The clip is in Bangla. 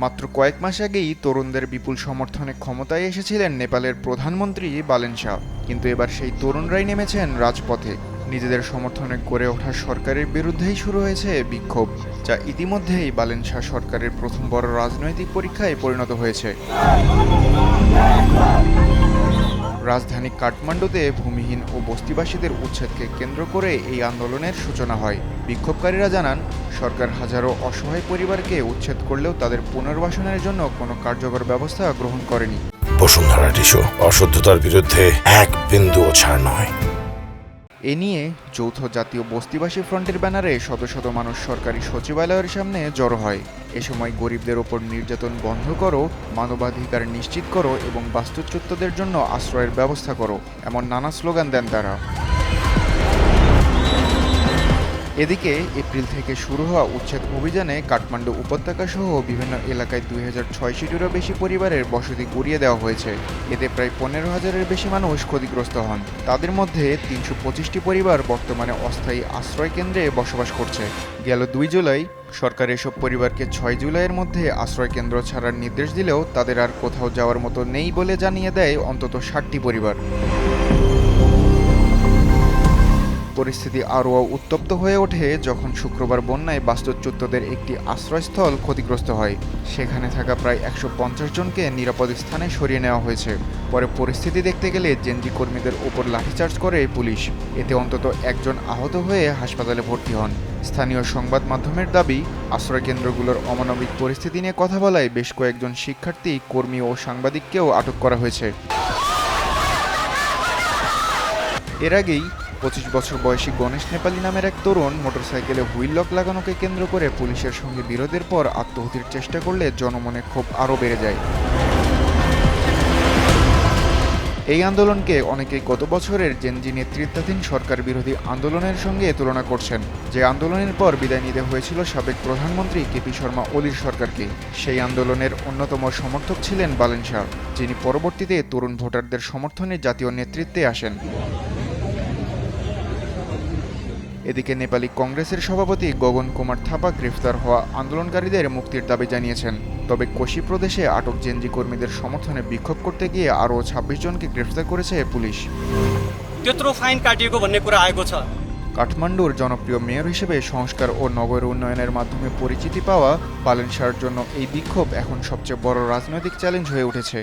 মাত্র কয়েক মাস আগেই তরুণদের বিপুল সমর্থনে ক্ষমতায় এসেছিলেন নেপালের প্রধানমন্ত্রী বালেন শাহ। কিন্তু এবার সেই তরুণরাই নেমেছেন রাজপথে। নিজেদের সমর্থনে গড়ে ওঠা সরকারের বিরুদ্ধেই শুরু হয়েছে বিক্ষোভ, যা ইতিমধ্যেই বালেন শাহ সরকারের প্রথম বড় রাজনৈতিক পরীক্ষায় পরিণত হয়েছে। রাজধানী কাঠমান্ডুতে ভূমিহীন ও বস্তিবাসীদের উচ্ছেদকে কেন্দ্র করে এই আন্দোলনের সূচনা হয়। বিক্ষোভকারীরা জানান, সরকার হাজারো অসহায় পরিবারকে উচ্ছেদ করলেও তাদের পুনর্বাসনের জন্য কোনো কার্যকর ব্যবস্থা গ্রহণ করেনি। বসুন্ধরা টিস্যু অশুদ্ধতার বিরুদ্ধে এক বিন্দুও ছাড় নয়। এ নিয়ে যৌথ জাতীয় বস্তিবাসী ফ্রন্টের ব্যানারে শত শত মানুষ সরকারি সচিবালয়ের সামনে জড়ো হয়। এ সময় গরিবদের ওপর নির্যাতন বন্ধ করো, মানবাধিকার নিশ্চিত করো এবং বাস্তুচ্যুতদের জন্য আশ্রয়ের ব্যবস্থা করো, এমন নানা স্লোগান দেন তারা। এদিকে এপ্রিল থেকে শুরু হওয়া উচ্ছেদ অভিযানে কাঠমান্ডু উপত্যকা সহ বিভিন্ন এলাকায় 2600-টিরও বেশি পরিবারের বসতি গুড়িয়ে দেওয়া হয়েছে। এতে প্রায় 15,000-এর বেশি মানুষ ক্ষতিগ্রস্ত হন। তাদের মধ্যে 325টি পরিবার বর্তমানে অস্থায়ী আশ্রয় কেন্দ্রে বসবাস করছে। গেল 2 জুলাই সরকার এসব পরিবারকে 6 জুলাইয়ের মধ্যে আশ্রয় কেন্দ্র ছাড়ার নির্দেশ দিলেও তাদের আর কোথাও যাওয়ার মতো নেই বলে জানিয়ে দেয় অন্তত 60টি পরিবার। পরিস্থিতি আরও উত্তপ্ত হয়ে ওঠে যখন শুক্রবার বন্যায় বাস্তুচ্যুতদের একটি আশ্রয়স্থল ক্ষতিগ্রস্ত হয়। সেখানে থাকা প্রায় 150 জনকে নিরাপদ স্থানে সরিয়ে নেওয়া হয়েছে। পরে পরিস্থিতি দেখতে গেলে জেনজি কর্মীদের ওপর লাঠিচার্জ করে পুলিশ। এতে অন্তত একজন আহত হয়ে হাসপাতালে ভর্তি হন। স্থানীয় সংবাদ মাধ্যমের দাবি, আশ্রয়কেন্দ্রগুলোর অমানবিক পরিস্থিতি নিয়ে কথা বলায় বেশ কয়েকজন শিক্ষার্থী, কর্মী ও সাংবাদিককেও আটক করা হয়েছে। এর আগেই 25 বছর বয়সী গণেশ নেপালি নামের এক তরুণ মোটরসাইকেলে হুইল লক লাগানোকে কেন্দ্র করে পুলিশের সঙ্গে বিরোধের পর আত্মহত্যার চেষ্টা করলে জনমনে ক্ষোভ আরও বেড়ে যায়। এই আন্দোলনকে অনেকেই গত বছরের জেনজি নেতৃত্বাধীন সরকার বিরোধী আন্দোলনের সঙ্গে তুলনা করছেন, যে আন্দোলনের পর বিদায় নিতে হয়েছিল সাবেক প্রধানমন্ত্রী কেপি শর্মা ওলির সরকারকে। সেই আন্দোলনের অন্যতম সমর্থক ছিলেন বালেন শাহ, যিনি পরবর্তীতে তরুণ ভোটারদের সমর্থনে জাতীয় নেতৃত্বে আসেন। এদিকে নেপালি কংগ্রেসের সভাপতি গগন কুমার থাপা গ্রেফতার হওয়া আন্দোলনকারীদের মুক্তির দাবি জানিয়েছেন। তবে কোশি প্রদেশে আটক জেনজি কর্মীদের সমর্থনে বিক্ষোভ করতে গিয়ে আরও 26 জনকে গ্রেফতার করেছে পুলিশ। কাঠমান্ডুর জনপ্রিয় মেয়র হিসেবে সংস্কার ও নগর উন্নয়নের মাধ্যমে পরিচিতি পাওয়া বালেন শাহর জন্য এই বিক্ষোভ এখন সবচেয়ে বড় রাজনৈতিক চ্যালেঞ্জ হয়ে উঠেছে।